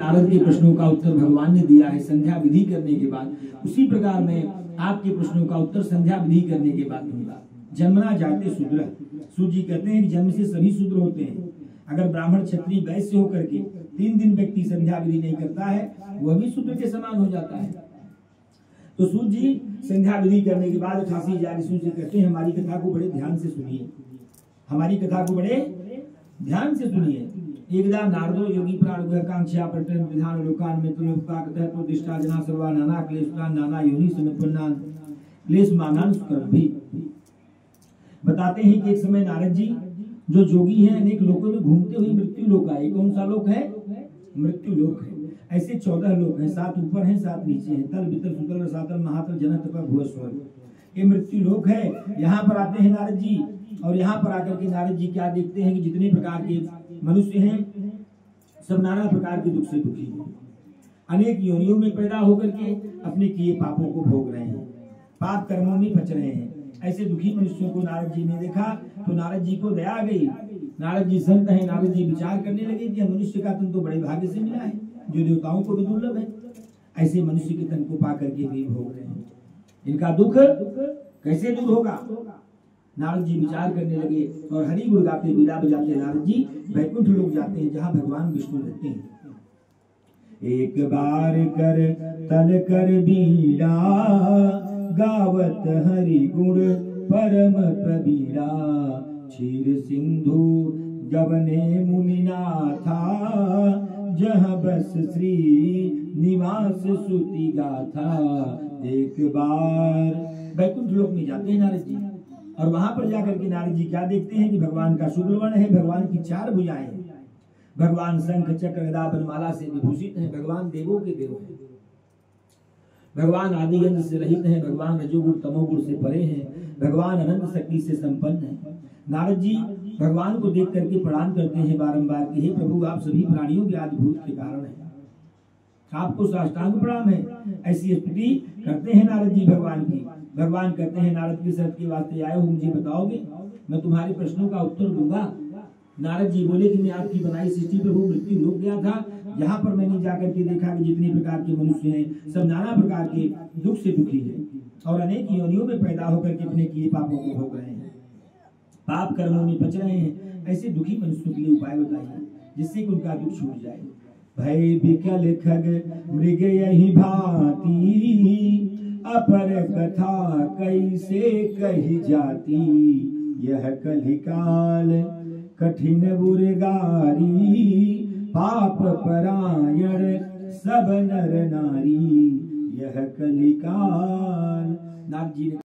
नारद के प्रश्नों का उत्तर भगवान ने दिया है संध्या विधि करने के बाद। उसी प्रकार में आपके प्रश्नों का उत्तर संध्या विधि करने के बाद दूंगा। जन्मना जाते शूद्र, सूत जी कहते हैं कि जन्म से सभी शूद्र होते हैं। अगर ब्राह्मण क्षत्रिय वैश्य होकर के 3 दिन व्यक्ति संध्या विधि नहीं करता है, वह भी शूद्र के समान हो जाता है। तो सूत जी संध्या विधि करने के बाद खासी जा ऋषि से कहते हैं हमारी कथा को बड़े ध्यान से सुनिए, हमारी कथा को बड़े ध्यान से सुनिए। एकदा नारदो योगी प्राणकांक्षा प्रटन विधान लोकान में तुलोकाकतः प्रतिष्ठा जना सर्वा नाना क्लेशान नाना योनि समत्पन्नान क्लेश मानान सुकर्भी। बताते हैं कि एक समय नारद जी जो जोगी हैं अनेक लोकों में घूमते हुए मृत्यु लोक आए। कौन सा लोक है? मृत्यु लोक है। ऐसे 14 लोक हैं, 7 ऊपर हैं 7 नीचे हैं। तल वितल सुतल रसातल महातल जन तप भुव स्वर्ग, ये मृत्यु लोक है। यहाँ पर आते हैं नारद जी, और यहाँ पर आकर के नारद जी क्या देखते हैं कि जितने प्रकार के मनुष्य हैं सब नाना प्रकार के दुख से दुखी हैं। अनेक योनियों में पैदा होकर के अपने किए पापों को भोग रहे हैं, पाप कर्मों में फंस रहे हैं। ऐसे दुखी मनुष्यों को नारद जी ने देखा तो नारद जी को दया आ गई। नारद जी संत हैं, नारद जी विचार करने लगे कि मनुष्य का तन तो बड़े भाग्य से मिला है, जो देवताओं को भी दुर्लभ है। ऐसे मनुष्य के तन को पा करके भी भोग रहे हैं, इनका दुख कैसे दूर होगा? नारद जी विचार करने लगे और हरि गुण गाते बीड़ा बजाते नारद जी वैकुंठ लोक जाते हैं जहाँ भगवान विष्णु रहते हैं। एक बार कर तल कर बीड़ा गावत हरि गुण परम प्रबीड़ा। क्षीर सिंधु गवने मुनिनाथा जहाँ बस श्री निवास सुति गाथा। एक बार वैकुंठ लोक में जाते हैं नारद जी, और वहां पर जाकर के नारद जी क्या देखते हैं कि भगवान का शुक्ल वर्ण है, भगवान की 4 भुजाएं हैं, भगवान शंख चक्र गदा बनमाला से विभूषित हैं, भगवान देवों के देव हैं, भगवान आदि अंत से रहित हैं, भगवान रजोगुण तमोगुण से परे हैं, भगवान अनंत शक्ति से संपन्न हैं। नारद जी भगवान को देख करके प्रणाम करते हैं बारंबार कि हे प्रभु आप सभी प्राणियों के आदिभूत के कारण हैं, आपको साष्टांग प्रणाम है। ऐसी स्तुति करते हैं नारद जी भगवान की। भगवान कहते हैं नारद की शर्त के वास्ते आए हो, मुझे बताओगे, मैं तुम्हारे प्रश्नों का उत्तर दूंगा। नारद जी बोले कि मैं आपकी बनाई सृष्टि प्रभु मृत्यु लोक गया था, यहाँ पर मैंने जाकर के देखा कि जितने प्रकार के मनुष्य हैं सब नाना प्रकार के दुख से दुखी हैं, और अनेक योनियों में पैदा होकर के अपने किए पापों को भोग रहे हैं, पाप कर्मों में बच रहे हैं। ऐसे दुखी मनुष्यों के लिए उपाय बताइए जिससे कि उनका दुख छूट जाए। भय विकल खग मृग यही भांति, अपर कथा कैसे कही जाती। यह कलिकाल कठिन बुरगारी, पाप परायण सब नर नारी। यह कलिकाल। नारद जी ने